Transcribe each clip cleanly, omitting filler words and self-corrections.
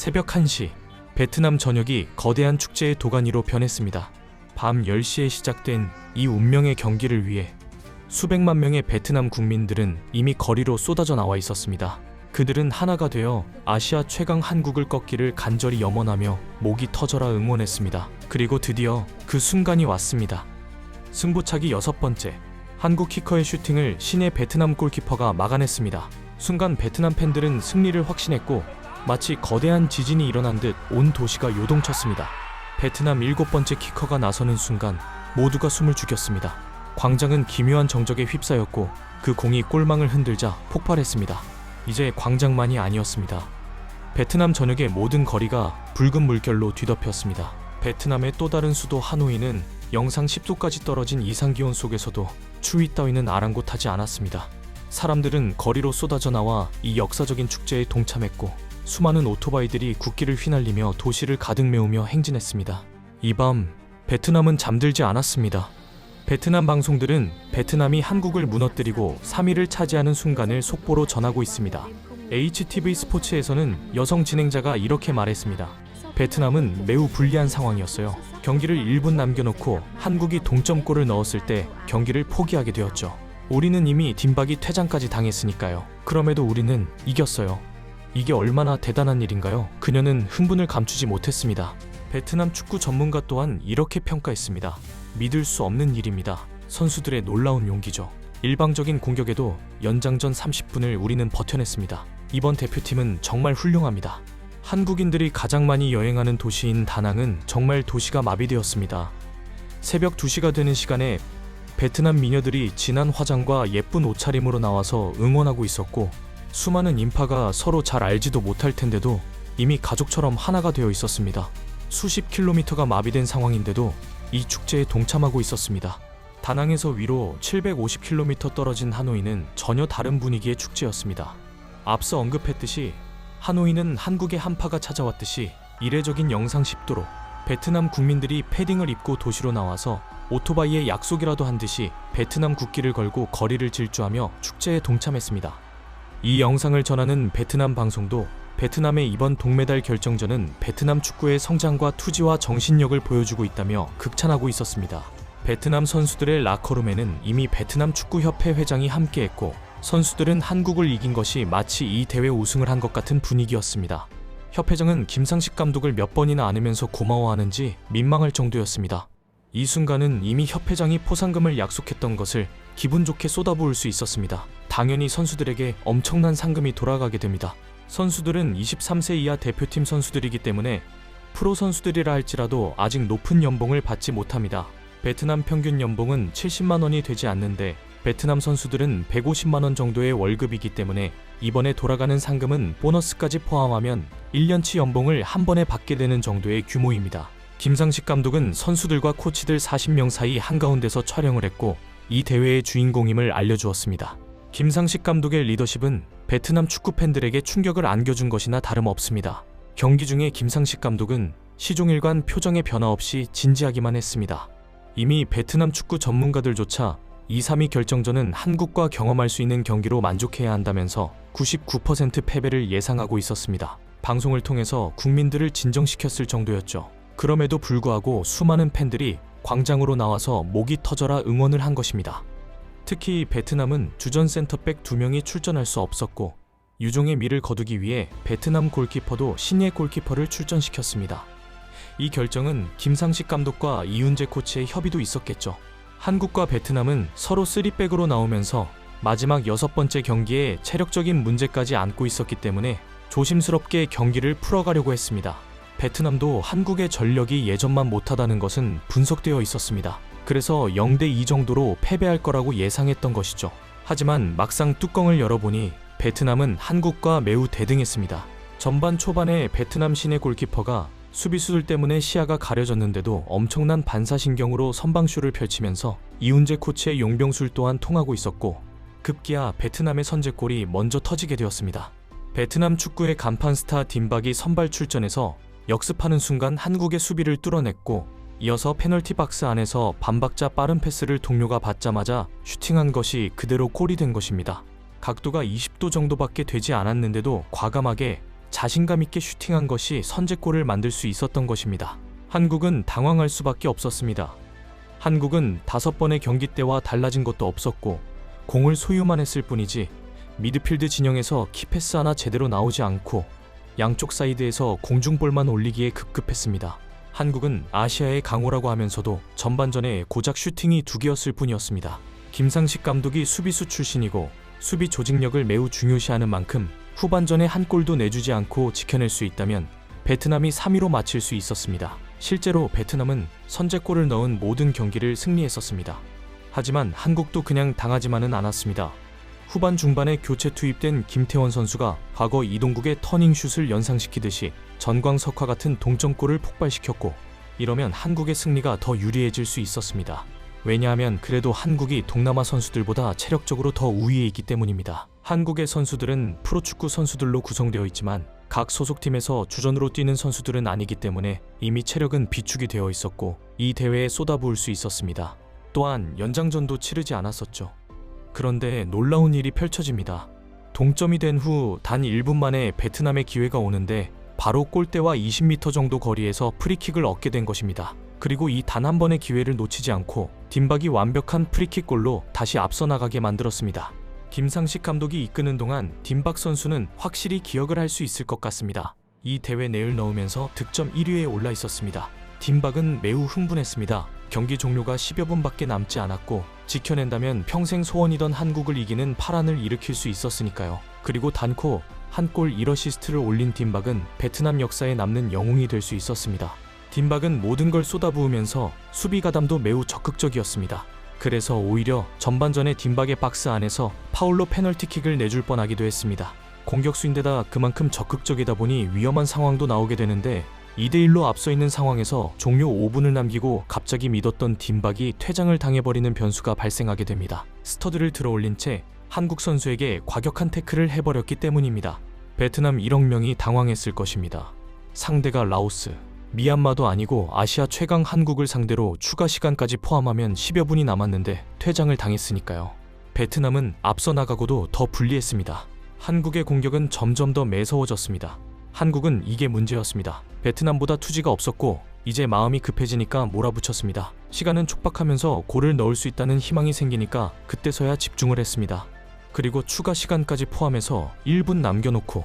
새벽 1시, 베트남 전역이 거대한 축제의 도가니로 변했습니다. 밤 10시에 시작된 이 운명의 경기를 위해 수백만 명의 베트남 국민들은 이미 거리로 쏟아져 나와 있었습니다. 그들은 하나가 되어 아시아 최강 한국을 꺾기를 간절히 염원하며 목이 터져라 응원했습니다. 그리고 드디어 그 순간이 왔습니다. 승부차기 6번째, 한국 키커의 슈팅을 신의 베트남 골키퍼가 막아냈습니다. 순간 베트남 팬들은 승리를 확신했고 마치 거대한 지진이 일어난 듯 온 도시가 요동쳤습니다. 베트남 7번째 키커가 나서는 순간 모두가 숨을 죽였습니다. 광장은 기묘한 정적에 휩싸였고 그 공이 골망을 흔들자 폭발했습니다. 이제 광장만이 아니었습니다. 베트남 전역의 모든 거리가 붉은 물결로 뒤덮였습니다. 베트남의 또 다른 수도 하노이는 영상 10도까지 떨어진 이상기온 속에서도 추위 따위는 아랑곳하지 않았습니다. 사람들은 거리로 쏟아져 나와 이 역사적인 축제에 동참했고 수많은 오토바이들이 국기를 휘날리며 도시를 가득 메우며 행진했습니다. 이 밤 베트남은 잠들지 않았습니다. 베트남 방송들은 베트남이 한국을 무너뜨리고 3위를 차지하는 순간을 속보로 전하고 있습니다. HTV 스포츠에서는 여성 진행자가 이렇게 말했습니다. 베트남은 매우 불리한 상황이었어요. 경기를 1분 남겨놓고 한국이 동점골을 넣었을 때 경기를 포기하게 되었죠. 우리는 이미 딘박이 퇴장까지 당했으니까요. 그럼에도 우리는 이겼어요. 이게 얼마나 대단한 일인가요? 그녀는 흥분을 감추지 못했습니다. 베트남 축구 전문가 또한 이렇게 평가했습니다. 믿을 수 없는 일입니다. 선수들의 놀라운 용기죠. 일방적인 공격에도 연장전 30분을 우리는 버텨냈습니다. 이번 대표팀은 정말 훌륭합니다. 한국인들이 가장 많이 여행하는 도시인 다낭은 정말 도시가 마비되었습니다. 새벽 2시가 되는 시간에 베트남 미녀들이 진한 화장과 예쁜 옷차림으로 나와서 응원하고 있었고 수많은 인파가 서로 잘 알지도 못할 텐데도 이미 가족처럼 하나가 되어 있었습니다. 수십 킬로미터가 마비된 상황인데도 이 축제에 동참하고 있었습니다. 다낭에서 위로 750km 떨어진 하노이는 전혀 다른 분위기의 축제였습니다. 앞서 언급했듯이 하노이는 한국의 한파가 찾아왔듯이 이례적인 영상 10도로 베트남 국민들이 패딩을 입고 도시로 나와서 오토바이에 약속이라도 한 듯이 베트남 국기를 걸고 거리를 질주하며 축제에 동참했습니다. 이 영상을 전하는 베트남 방송도 베트남의 이번 동메달 결정전은 베트남 축구의 성장과 투지와 정신력을 보여주고 있다며 극찬하고 있었습니다. 베트남 선수들의 라커룸에는 이미 베트남 축구협회 회장이 함께했고 선수들은 한국을 이긴 것이 마치 이 대회 우승을 한 것 같은 분위기였습니다. 협회장은 김상식 감독을 몇 번이나 안으면서 고마워하는지 민망할 정도였습니다. 이 순간은 이미 협회장이 포상금을 약속했던 것을 기분 좋게 쏟아부을 수 있었습니다. 당연히 선수들에게 엄청난 상금이 돌아가게 됩니다. 선수들은 23세 이하 대표팀 선수들이기 때문에 프로 선수들이라 할지라도 아직 높은 연봉을 받지 못합니다. 베트남 평균 연봉은 70만 원이 되지 않는데 베트남 선수들은 150만 원 정도의 월급이기 때문에 이번에 돌아가는 상금은 보너스까지 포함하면 1년치 연봉을 한 번에 받게 되는 정도의 규모입니다. 김상식 감독은 선수들과 코치들 40명 사이 한가운데서 촬영을 했고 이 대회의 주인공임을 알려주었습니다. 김상식 감독의 리더십은 베트남 축구 팬들에게 충격을 안겨준 것이나 다름없습니다. 경기 중에 김상식 감독은 시종일관 표정의 변화 없이 진지하기만 했습니다. 이미 베트남 축구 전문가들조차 2-3위 결정전은 한국과 경험할 수 있는 경기로 만족해야 한다면서 99% 패배를 예상하고 있었습니다. 방송을 통해서 국민들을 진정시켰을 정도였죠. 그럼에도 불구하고 수많은 팬들이 광장으로 나와서 목이 터져라 응원을 한 것입니다. 특히 베트남은 주전 센터백 2명이 출전할 수 없었고 유종의 미를 거두기 위해 베트남 골키퍼도 신예 골키퍼를 출전시켰습니다. 이 결정은 김상식 감독과 이훈재 코치의 협의도 있었겠죠. 한국과 베트남은 서로 3백으로 나오면서 마지막 6번째 경기에 체력적인 문제까지 안고 있었기 때문에 조심스럽게 경기를 풀어가려고 했습니다. 베트남도 한국의 전력이 예전만 못하다는 것은 분석되어 있었습니다. 그래서 0대2 정도로 패배할 거라고 예상했던 것이죠. 하지만 막상 뚜껑을 열어보니 베트남은 한국과 매우 대등했습니다. 전반 초반에 베트남 신예 골키퍼가 수비수들 때문에 시야가 가려졌는데도 엄청난 반사신경으로 선방쇼를 펼치면서 이훈재 코치의 용병술 또한 통하고 있었고 급기야 베트남의 선제골이 먼저 터지게 되었습니다. 베트남 축구의 간판 스타 딘박이 선발 출전해서 역습하는 순간 한국의 수비를 뚫어냈고 이어서 페널티 박스 안에서 반박자 빠른 패스를 동료가 받자마자 슈팅한 것이 그대로 골이 된 것입니다. 각도가 20도 정도밖에 되지 않았는데도 과감하게 자신감 있게 슈팅한 것이 선제골을 만들 수 있었던 것입니다. 한국은 당황할 수밖에 없었습니다. 한국은 5번의 경기 때와 달라진 것도 없었고 공을 소유만 했을 뿐이지 미드필드 진영에서 키패스 하나 제대로 나오지 않고 양쪽 사이드에서 공중볼만 올리기에 급급했습니다. 한국은 아시아의 강호라고 하면서도 전반전에 고작 슈팅이 2개였을 뿐이었습니다. 김상식 감독이 수비수 출신이고 수비 조직력을 매우 중요시하는 만큼 후반전에 한 골도 내주지 않고 지켜낼 수 있다면 베트남이 3위로 마칠 수 있었습니다. 실제로 베트남은 선제골을 넣은 모든 경기를 승리했었습니다. 하지만 한국도 그냥 당하지만은 않았습니다. 후반 중반에 교체 투입된 김태원 선수가 과거 이동국의 터닝슛을 연상시키듯이 전광석화 같은 동점골을 폭발시켰고, 이러면 한국의 승리가 더 유리해질 수 있었습니다. 왜냐하면 그래도 한국이 동남아 선수들보다 체력적으로 더 우위에 있기 때문입니다. 한국의 선수들은 프로축구 선수들로 구성되어 있지만 각 소속팀에서 주전으로 뛰는 선수들은 아니기 때문에 이미 체력은 비축이 되어 있었고 이 대회에 쏟아부을 수 있었습니다. 또한 연장전도 치르지 않았었죠. 그런데 놀라운 일이 펼쳐집니다. 동점이 된 후 단 1분 만에 베트남의 기회가 오는데 바로 골대와 20m 정도 거리에서 프리킥을 얻게 된 것입니다. 그리고 이 단 한 번의 기회를 놓치지 않고 딘박이 완벽한 프리킥 골로 다시 앞서 나가게 만들었습니다. 김상식 감독이 이끄는 동안 딘박 선수는 확실히 기억을 할 수 있을 것 같습니다. 이 대회 내를 넣으면서 득점 1위에 올라 있었습니다. 딘박은 매우 흥분했습니다. 경기 종료가 10여 분밖에 남지 않았고 지켜낸다면 평생 소원이던 한국을 이기는 파란을 일으킬 수 있었으니까요. 그리고 단코 한 골 1어시스트를 올린 딘박은 베트남 역사에 남는 영웅이 될 수 있었습니다. 딘박은 모든 걸 쏟아부으면서 수비 가담도 매우 적극적이었습니다. 그래서 오히려 전반전에 딘박의 박스 안에서 파울로 페널티킥을 내줄 뻔하기도 했습니다. 공격수인데다 그만큼 적극적이다 보니 위험한 상황도 나오게 되는데 2대1로 앞서 있는 상황에서 종료 5분을 남기고 갑자기 믿었던 딘박이 퇴장을 당해버리는 변수가 발생하게 됩니다. 스터드를 들어올린 채 한국 선수에게 과격한 태클을 해버렸기 때문입니다. 베트남 1억 명이 당황했을 것입니다. 상대가 라오스, 미얀마도 아니고 아시아 최강 한국을 상대로 추가 시간까지 포함하면 10여 분이 남았는데 퇴장을 당했으니까요. 베트남은 앞서 나가고도 더 불리했습니다. 한국의 공격은 점점 더 매서워졌습니다. 한국은 이게 문제였습니다. 베트남보다 투지가 없었고 이제 마음이 급해지니까 몰아붙였습니다. 시간은 촉박하면서 골을 넣을 수 있다는 희망이 생기니까 그때서야 집중을 했습니다. 그리고 추가 시간까지 포함해서 1분 남겨놓고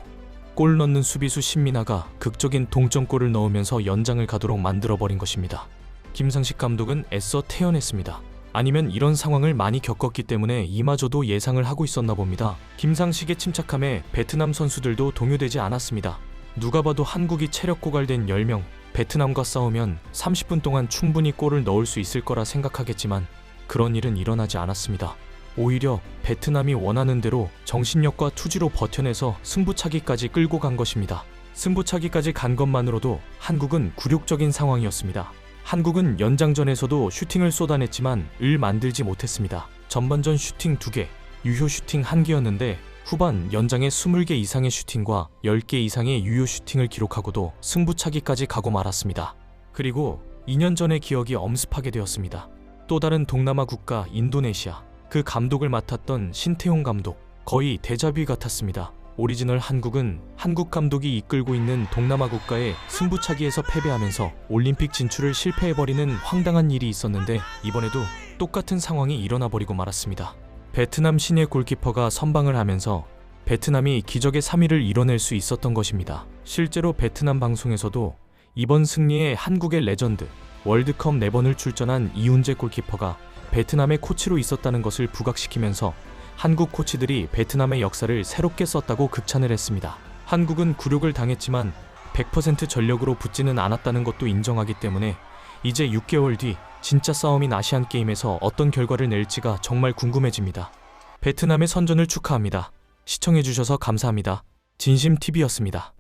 골 넣는 수비수 신민아가 극적인 동점골을 넣으면서 연장을 가도록 만들어버린 것입니다. 김상식 감독은 애써 태연했습니다. 아니면 이런 상황을 많이 겪었기 때문에 이마저도 예상을 하고 있었나 봅니다. 김상식의 침착함에 베트남 선수들도 동요되지 않았습니다. 누가 봐도 한국이 체력 고갈된 10명, 베트남과 싸우면 30분 동안 충분히 골을 넣을 수 있을 거라 생각하겠지만 그런 일은 일어나지 않았습니다. 오히려 베트남이 원하는 대로 정신력과 투지로 버텨내서 승부차기까지 끌고 간 것입니다. 승부차기까지 간 것만으로도 한국은 굴욕적인 상황이었습니다. 한국은 연장전에서도 슈팅을 쏟아냈지만 을 만들지 못했습니다. 전반전 슈팅 2개, 유효 슈팅 1개였는데 후반 연장에 20개 이상의 슈팅과 10개 이상의 유효 슈팅을 기록하고도 승부차기까지 가고 말았습니다. 그리고 2년 전의 기억이 엄습하게 되었습니다. 또 다른 동남아 국가 인도네시아, 그 감독을 맡았던 신태용 감독, 거의 데자뷰 같았습니다. 오리지널 한국은 한국 감독이 이끌고 있는 동남아 국가에 승부차기에서 패배하면서 올림픽 진출을 실패해버리는 황당한 일이 있었는데 이번에도 똑같은 상황이 일어나버리고 말았습니다. 베트남 신예 골키퍼가 선방을 하면서 베트남이 기적의 3위를 이뤄낼 수 있었던 것입니다. 실제로 베트남 방송에서도 이번 승리에 한국의 레전드, 월드컵 4번을 출전한 이훈재 골키퍼가 베트남의 코치로 있었다는 것을 부각시키면서 한국 코치들이 베트남의 역사를 새롭게 썼다고 극찬을 했습니다. 한국은 굴욕을 당했지만 100% 전력으로 붙지는 않았다는 것도 인정하기 때문에 이제 6개월 뒤 진짜 싸움인 아시안게임에서 어떤 결과를 낼지가 정말 궁금해집니다. 베트남의 선전을 축하합니다. 시청해주셔서 감사합니다. 진심TV였습니다.